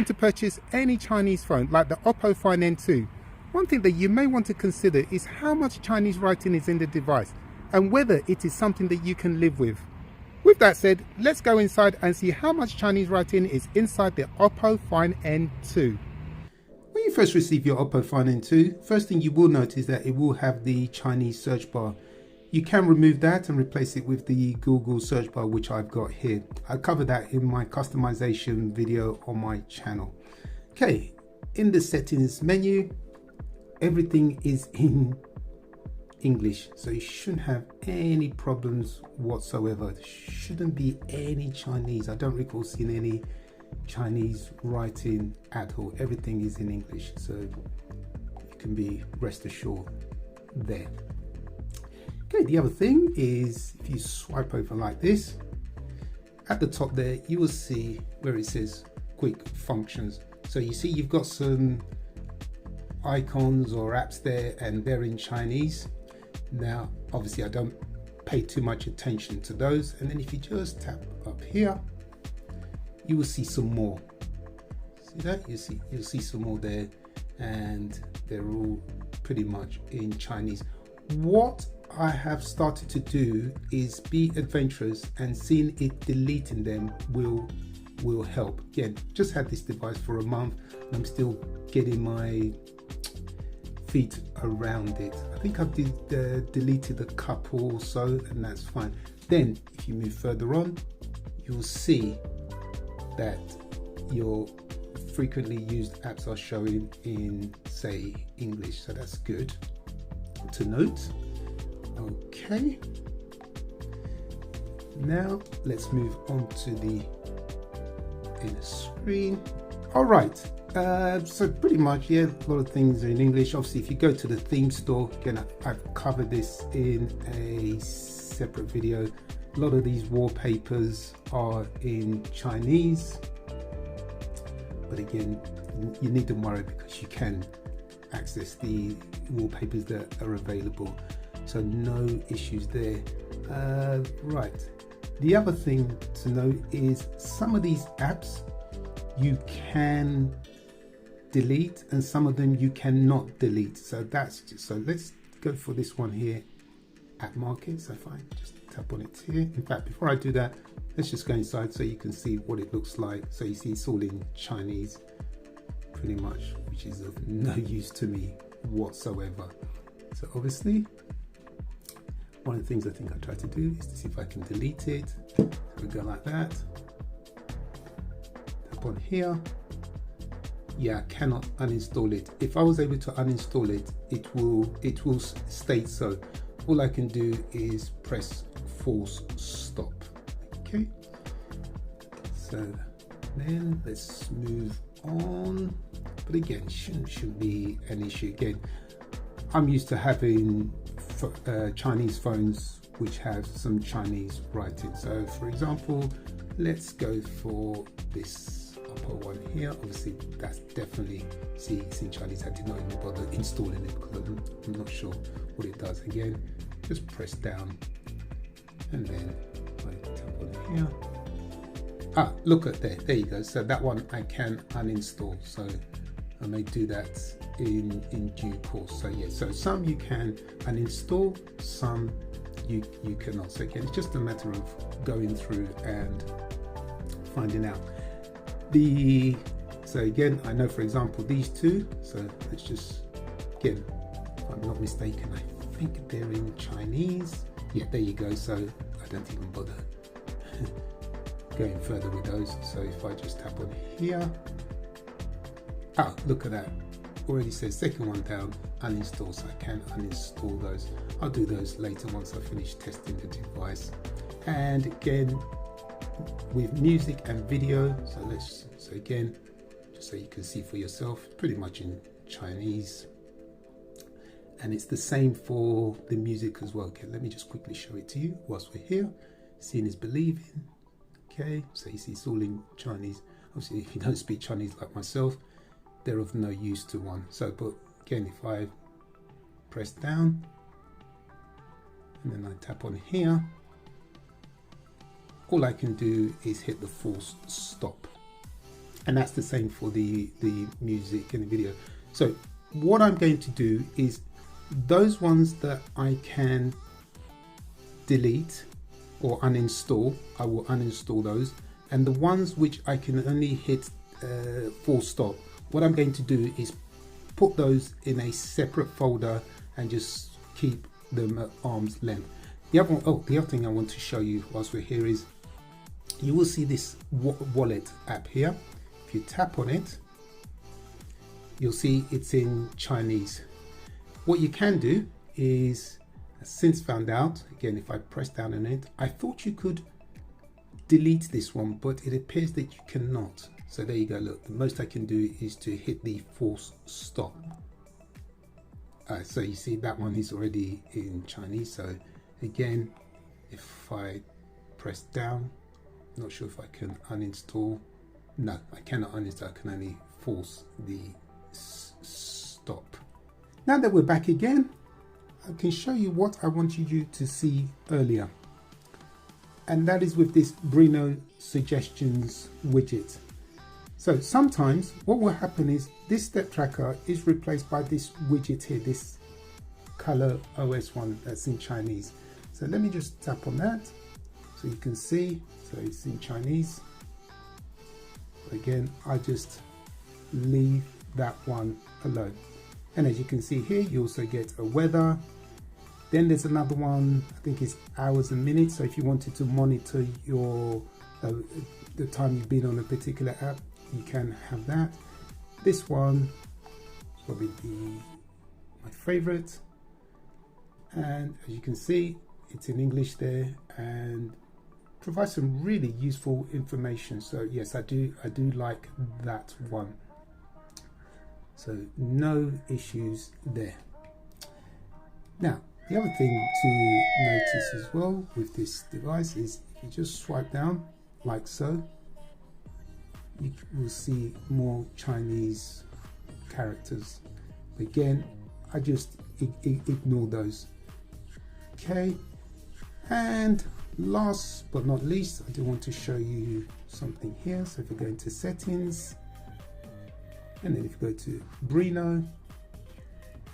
looking to purchase any Chinese phone like the Oppo Find N2, one thing that you may want to consider is how much Chinese writing is in the device and whether it is something that you can live with. With that said, let's go inside and see how much Chinese writing is inside the Oppo Find N2. When you first receive your Oppo Find N2, first thing you will notice that it will have the Chinese search bar. You can remove that and replace it with the Google search bar, which I've got here. I covered that in my customization video on my channel. Okay, in the settings menu, everything is in English, so you shouldn't have any problems whatsoever. There shouldn't be any Chinese. I don't recall seeing any Chinese writing at all. Everything is in English, so you can be rest assured there. Okay, the other thing is if you swipe over like this, at the top there you will see where it says quick functions. So you see you've got some icons or apps there and they're in Chinese. Now obviously I don't pay too much attention to those, and then if you just tap up here you will see some more. See that? You'll see some more there, and they're all pretty much in Chinese. What I have started to do is be adventurous, and seeing it deleting them will help. Again, just had this device for a month and I'm still getting my feet around it. I think I've deleted a couple or so, and that's fine. Then if you move further on, you'll see that your frequently used apps are showing in, say, English, so that's good to note. Okay, now let's move on to the inner screen. All right, so pretty much, yeah, a lot of things are in English. Obviously, if you go to the theme store, again, I've covered this in a separate video. A lot of these wallpapers are in Chinese, but again, you needn't worry because you can access the wallpapers that are available. So no issues there. Right, the other thing to note is some of these apps you can delete and some of them you cannot delete. So so let's go for this one here at market. So if I just tap on it here, in fact before I do that, let's just go inside so you can see what it looks like. So you see it's all in Chinese pretty much, which is of no use to me whatsoever. So obviously one of the things I think I try to do is to see if I can delete it. So we go like that, tap on here. Yeah, I cannot uninstall it. If I was able to uninstall it, it will state so. All I can do is press force stop. Okay, so then let's move on. But again, shouldn't be an issue. Again, I'm used to having Chinese phones which have some Chinese writing. So for example, let's go for this Oppo one here. Obviously that's definitely, see, it's in Chinese. I did not even bother installing it because I'm not sure what it does. Again, just press down and then I tap on here. Look at there you go. So that one I can uninstall, so I may do that in due course. So yeah, so some you can uninstall, some you cannot. So again, it's just a matter of going through and finding out. So again, I know for example these two, so let's just, again, if I'm not mistaken, I think they're in Chinese. Yeah, there you go. So I don't even bother going further with those. So if I just tap on here, look at that, already says second one down, uninstall, so I can uninstall those. I'll do those later once I finish testing the device. And again, with music and video, so again, just so you can see for yourself, pretty much in Chinese, and it's the same for the music as well. Okay, let me just quickly show it to you whilst we're here. Seeing is believing. Okay, so you see it's all in Chinese. Obviously, if you don't speak Chinese like myself, they're of no use to one. So, but again, if I press down and then I tap on here, all I can do is hit the force stop. And that's the same for the music and the video. So what I'm going to do is those ones that I can delete or uninstall, I will uninstall those. And the ones which I can only hit full stop, what I'm going to do is put those in a separate folder and just keep them at arm's length. The other thing I want to show you whilst we're here is you will see this wallet app here. If you tap on it, you'll see it's in Chinese. What you can do is, since found out, again, if I press down on it, I thought you could delete this one, but it appears that you cannot. So there you go, look, the most I can do is to hit the force stop. So you see that one is already in Chinese. So again, if I press down, not sure if I can uninstall. No, I cannot uninstall, I can only force the stop. Now that we're back again, I can show you what I wanted you to see earlier. And that is with this Brino suggestions widget. So sometimes what will happen is this step tracker is replaced by this widget here, this color OS one that's in Chinese. So let me just tap on that so you can see. So it's in Chinese. Again, I just leave that one alone. And as you can see here, you also get a weather. Then there's another one, I think it's hours and minutes. So if you wanted to monitor your the time you've been on a particular app, you can have that. This one is probably my favorite. And as you can see, it's in English there and provides some really useful information. So yes, I do like that one. So no issues there. Now, the other thing to notice as well with this device is if you just swipe down like so, you will see more Chinese characters. Again, I just ignore those. Okay, and last but not least, I do want to show you something here. So if you go into settings, and then if you go to Brino,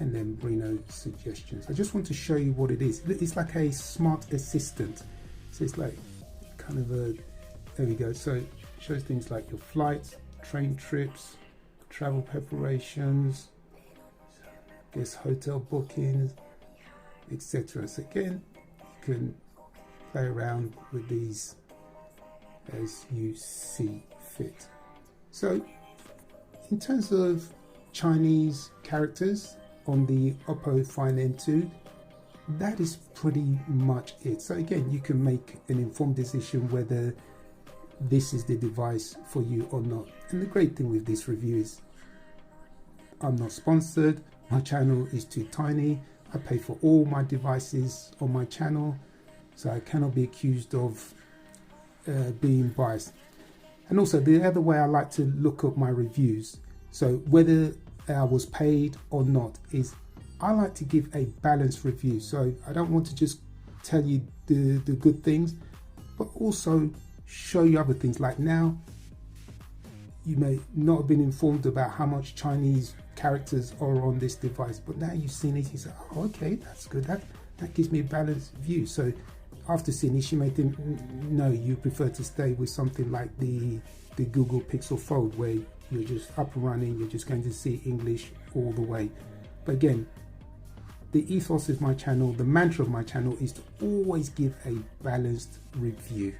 and then Brino suggestions, I just want to show you what it is. It's like a smart assistant. So it's like kind of a, there we go. So it shows things like your flights, train trips, travel preparations, I guess hotel bookings, etc. So again, you can play around with these as you see fit. So in terms of Chinese characters on the Oppo Find N2, that is pretty much it. So again, you can make an informed decision whether this is the device for you or not. And the great thing with this review is I'm not sponsored, my channel is too tiny, I pay for all my devices on my channel, so I cannot be accused of being biased. And also the other way I like to look at my reviews, so whether I was paid or not, is I like to give a balanced review. So I don't want to just tell you the good things, but also show you other things. Like now, you may not have been informed about how much Chinese characters are on this device, but now you've seen it, you say, oh, okay, that's good. That gives me a balanced view. So after seeing this, you may think, no, you prefer to stay with something like the Google Pixel Fold, where you're just up and running, you're just going to see English all the way. But again, the ethos of my channel, the mantra of my channel is to always give a balanced review.